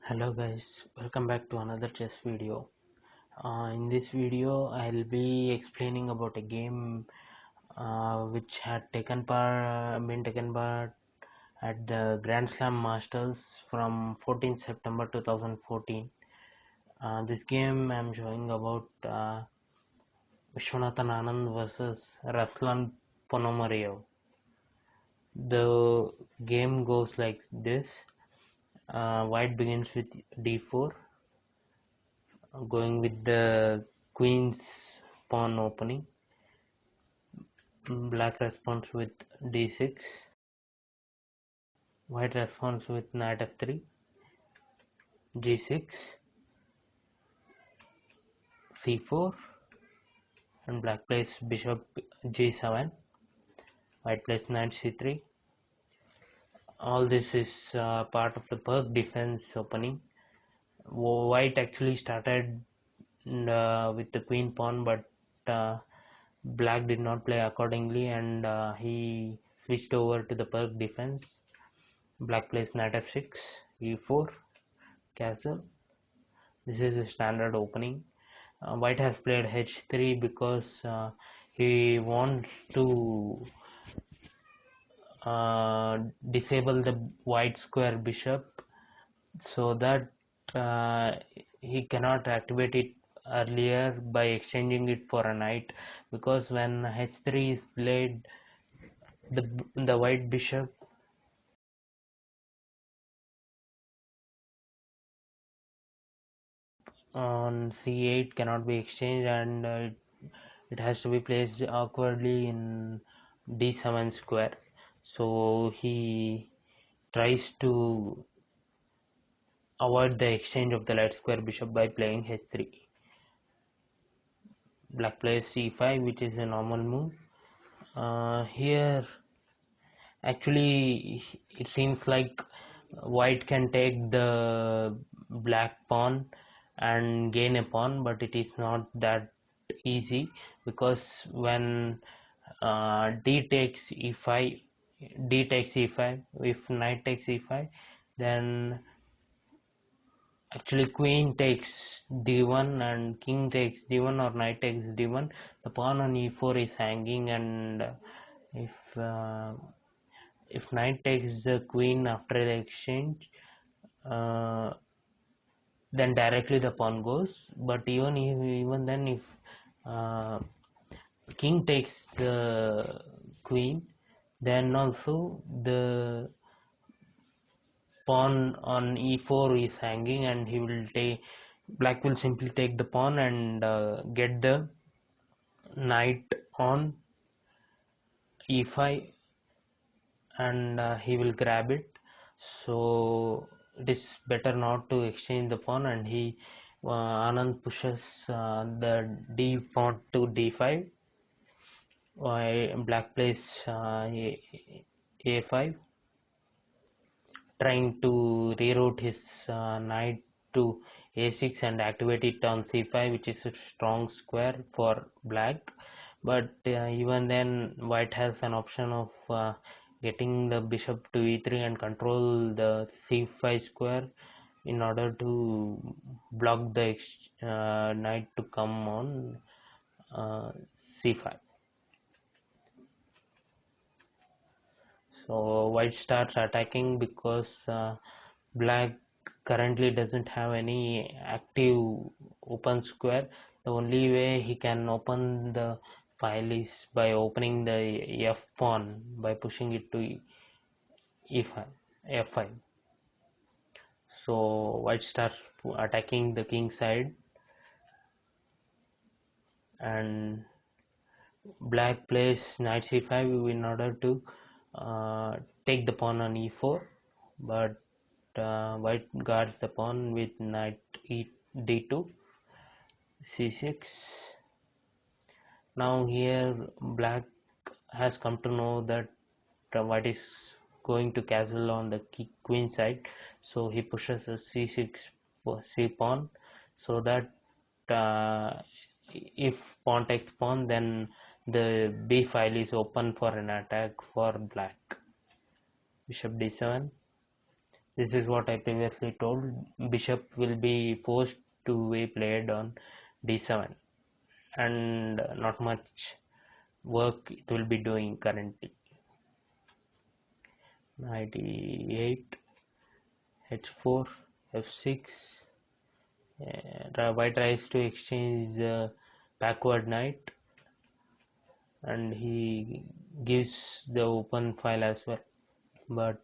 Hello guys, welcome back to another chess video. In this video I'll be explaining about a game which had been taken part at the Grand Slam Masters from 14th September 2014. This game I'm showing about Viswanathan Anand versus Ruslan Ponomariov. The game goes like this. White begins with d4, going with the queen's pawn opening. Black responds with d6. White responds with knight f3, g6, c4, and black plays bishop g7. White plays knight c3. All this is part of the Perk defense opening. White actually started with the queen pawn, but uh, black did not play accordingly, and he switched over to the Perk defense. Black plays knight f6, e4, castle. This is a standard opening. White has played h3 because he wants to disable the white square bishop so that uh, he cannot activate it earlier by exchanging it for a knight, because when h3 is played, the white bishop on c8 cannot be exchanged, and it has to be placed awkwardly in d7 square. So he tries to avoid the exchange of the light square bishop by playing h3. Black plays c5, which is a normal move. Here actually it seems like white can take the black pawn and gain a pawn, but it is not that easy, because when d takes e5, if knight takes e5, then actually queen takes d1 and king takes d1 or knight takes d1. The pawn on e4 is hanging, and if uh, if knight takes the queen after the exchange, uh, then directly the pawn goes. But even then, if uh, king takes the queen, then also the pawn on e4 is hanging, and he will take black will simply take the pawn and get the knight on e5, and he will grab it. So it is better not to exchange the pawn, and Anand pushes the d pawn to d5, while black plays a5, trying to reroute his knight to a6 and activate it on c5, which is a strong square for black. But even then, white has an option of getting the bishop to e3 and control the c5 square in order to block the knight to come on c5. So white starts attacking because black currently doesn't have any active open square. The only way he can open the file is by opening the f pawn by pushing it to e5, f5. So white starts attacking the king side, and black plays knight c5 in order to take the pawn on e4, but white guards the pawn with knight d2, c6. Now here black has come to know that white is going to castle on the queen side, so he pushes a c6 c pawn, so that uh, if pawn takes pawn, then the b file is open for an attack for black. Bishop d7, This is what I previously told. Bishop will be forced to be played on d7, and not much work it will be doing currently. Knight e8, h4, f6. White tries to exchange the backward knight, and he gives the open file as well, but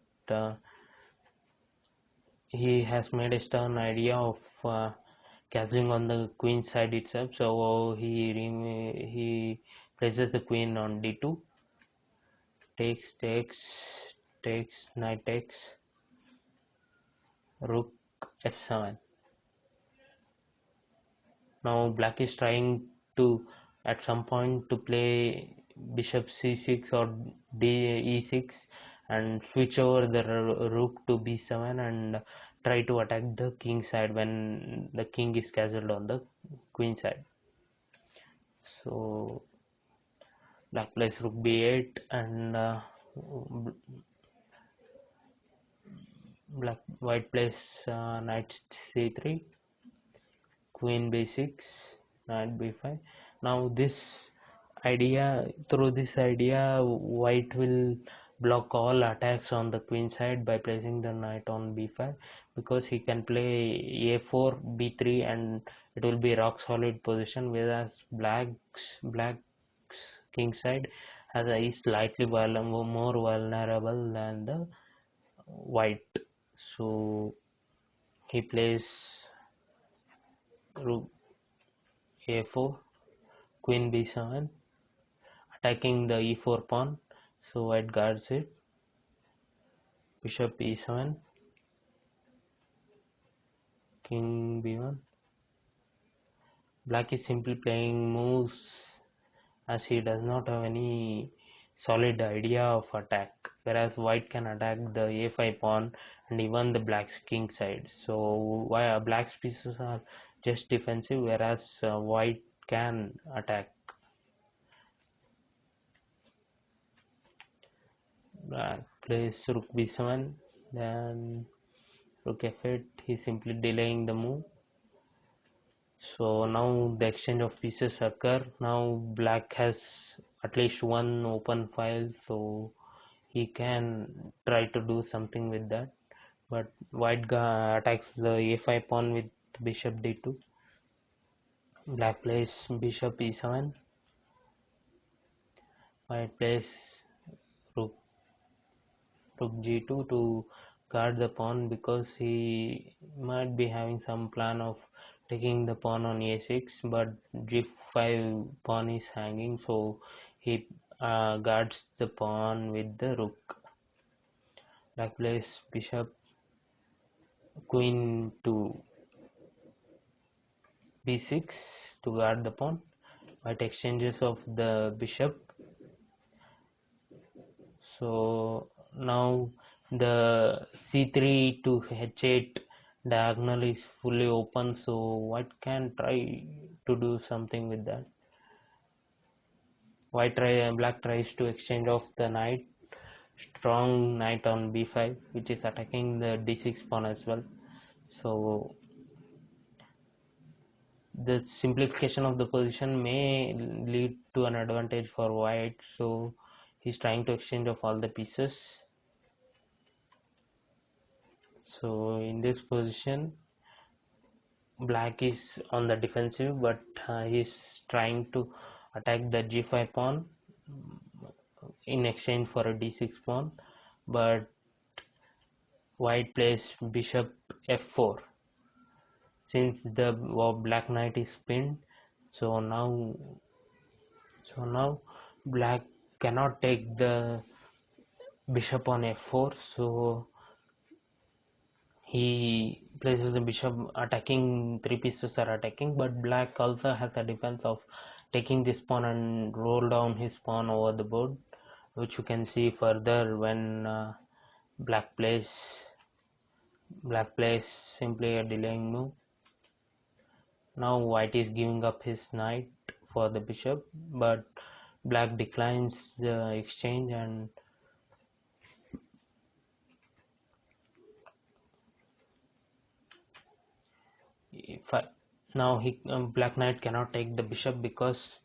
he has made a stern idea of castling on the queen side itself, so he places the queen on d2, takes, knight takes, rook f7. Now black is trying to at some point to play bishop c6 or e6 and switch over the rook to b7 and try to attack the king side when the king is castled on the queen side. So black plays rook b8 and white plays knight c3, queen b6, knight b5. Now through this idea, white will block all attacks on the queen side by placing the knight on b5, because he can play a4, b3, and it will be rock solid position, whereas black's king side is slightly more vulnerable than the white. So he plays rook a4, queen b7, attacking the e4 pawn, so white guards it. Bishop e7, king b1. Black is simply playing moves as he does not have any solid idea of attack, whereas white can attack the a5 pawn and even the black's king side. So black's pieces are just defensive, whereas white can attack. Black plays rook b7, then rook f8. He's simply delaying the move. So now the exchange of pieces occur. Now black has at least one open file, so he can try to do something with that. But white attacks the a5 pawn with bishop d2. Black plays bishop e7. White plays rook g2 to guard the pawn, because he might be having some plan of taking the pawn on a6, but g5 pawn is hanging, so he guards the pawn with the rook. Black plays bishop queen to b6 to guard the pawn. White exchanges of the bishop. So now the c3 to h8 diagonal is fully open, so white can try to do something with that. Black tries to exchange off the knight, strong knight on b5, which is attacking the d6 pawn as well. So the simplification of the position may lead to an advantage for white, so he's trying to exchange off all the pieces. So in this position, black is on the defensive, but he's trying to attack the g5 pawn in exchange for a d6 pawn, but white plays bishop f4 since the black knight is pinned. So now black cannot take the bishop on f4, so he places the bishop attacking. Three pieces are attacking, but black also has a defense of taking this pawn and roll down his pawn over the board, which you can see further when black plays simply a delaying move. Now white is giving up his knight for the bishop, but black declines the exchange, and 5. Now black knight cannot take the bishop because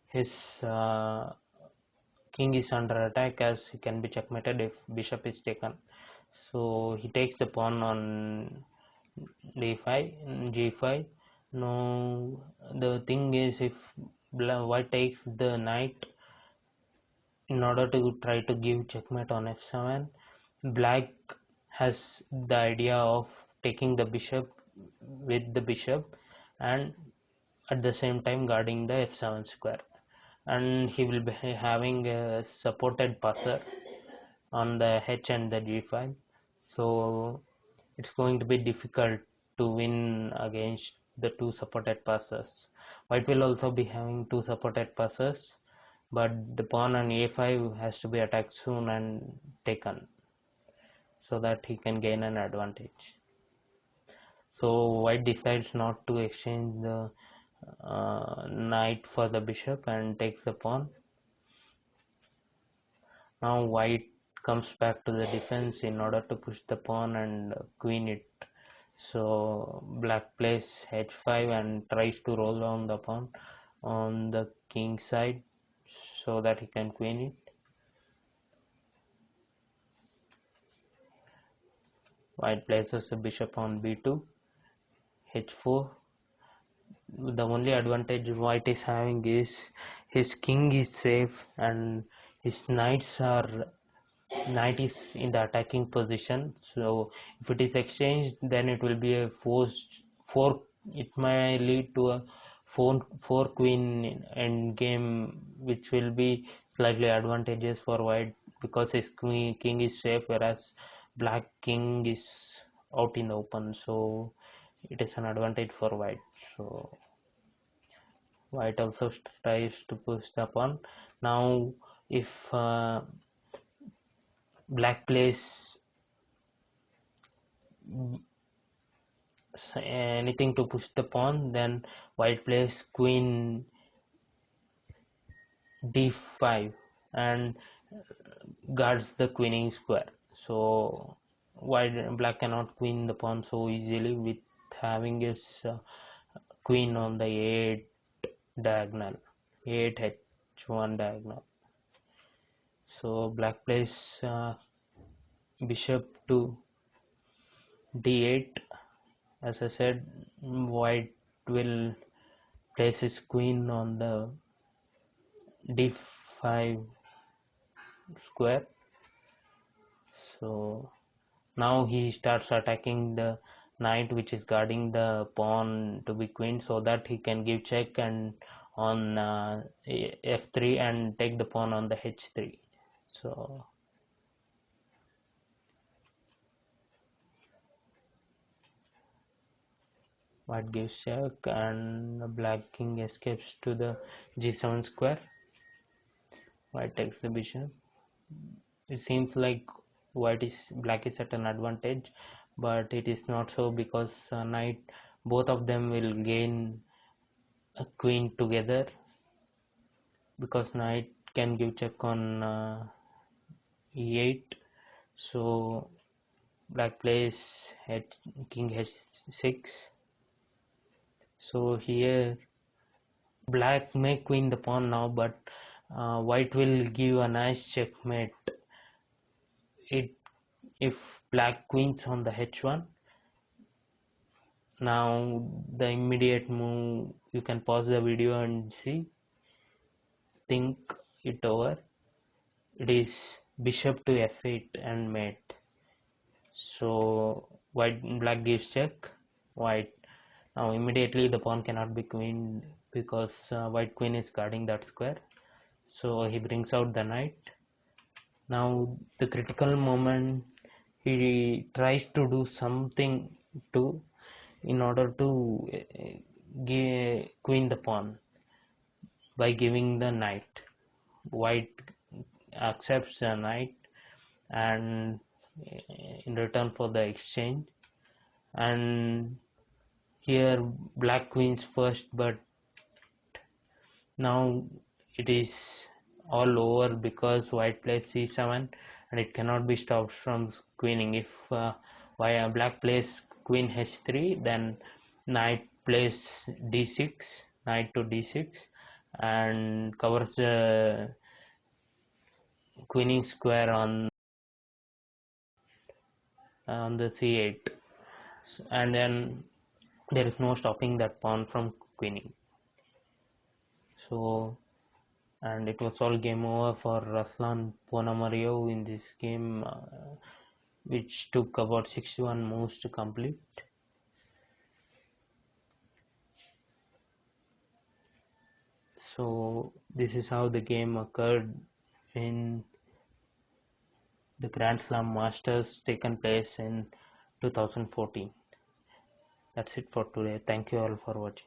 his king is under attack, as he can be checkmated if bishop is taken. So he takes the pawn on d5, g5. Now the thing is, if white takes the knight in order to try to give checkmate on f7, black has the idea of taking the bishop with the bishop and at the same time guarding the f7 square, and he will be having a supported passer on the h and the g file, so it's going to be difficult to win against the two supported passers. White will also be having two supported passers, but the pawn on a5 has to be attacked soon and taken so that he can gain an advantage. So white decides not to exchange the knight for the bishop and takes the pawn. Now white comes back to the defense in order to push the pawn and queen it. So black plays h5 and tries to roll down the pawn on the king side so that he can queen it. White places the bishop on b2, h4. The only advantage white is having is his king is safe and his knight is in the attacking position. So if it is exchanged, then it will be a forced four. It may lead to a four queen end game, which will be slightly advantageous for white because his king is safe, whereas black king is out in the open. So it is an advantage for white. So white also tries to push the pawn. Now if black plays anything to push the pawn, then white plays queen d5 and guards the queening square. So black cannot queen the pawn so easily with having his queen on the a8 diagonal, a8 h1 diagonal. So black plays bishop to d8. As I said, white will place his queen on the d5 square. So now he starts attacking the knight which is guarding the pawn to be queen, so that he can give check and on f3 and take the pawn on the h3. So white gives check and black king escapes to the g7 square. White takes the bishop. It seems like black is at an advantage, but it is not so, because knight, both of them will gain a queen together, because knight can give check on e8. So black plays king h6. So here black may queen the pawn now, but white will give a nice checkmate if black queens on the h1. Now the immediate move, you can pause the video and think it over. It is bishop to f8 and mate. So black gives check. White, now immediately the pawn cannot be queened because white queen is guarding that square. So he brings out the knight. Now the critical moment, he tries to do something in order to queen the pawn by giving the knight. White accepts the knight and in return for the exchange, and here black queens first, but now it is all over because white plays c7 and it cannot be stopped from queening. If black plays queen h3, then knight plays d6, knight to d6, and covers the queening square on the c8, and then there is no stopping that pawn from queening. So, and it was all game over for Ruslan Ponomariov in this game, which took about 61 moves to complete. So this is how the game occurred in the Grand Slam Masters taken place in 2014. That's it for today. Thank you all for watching.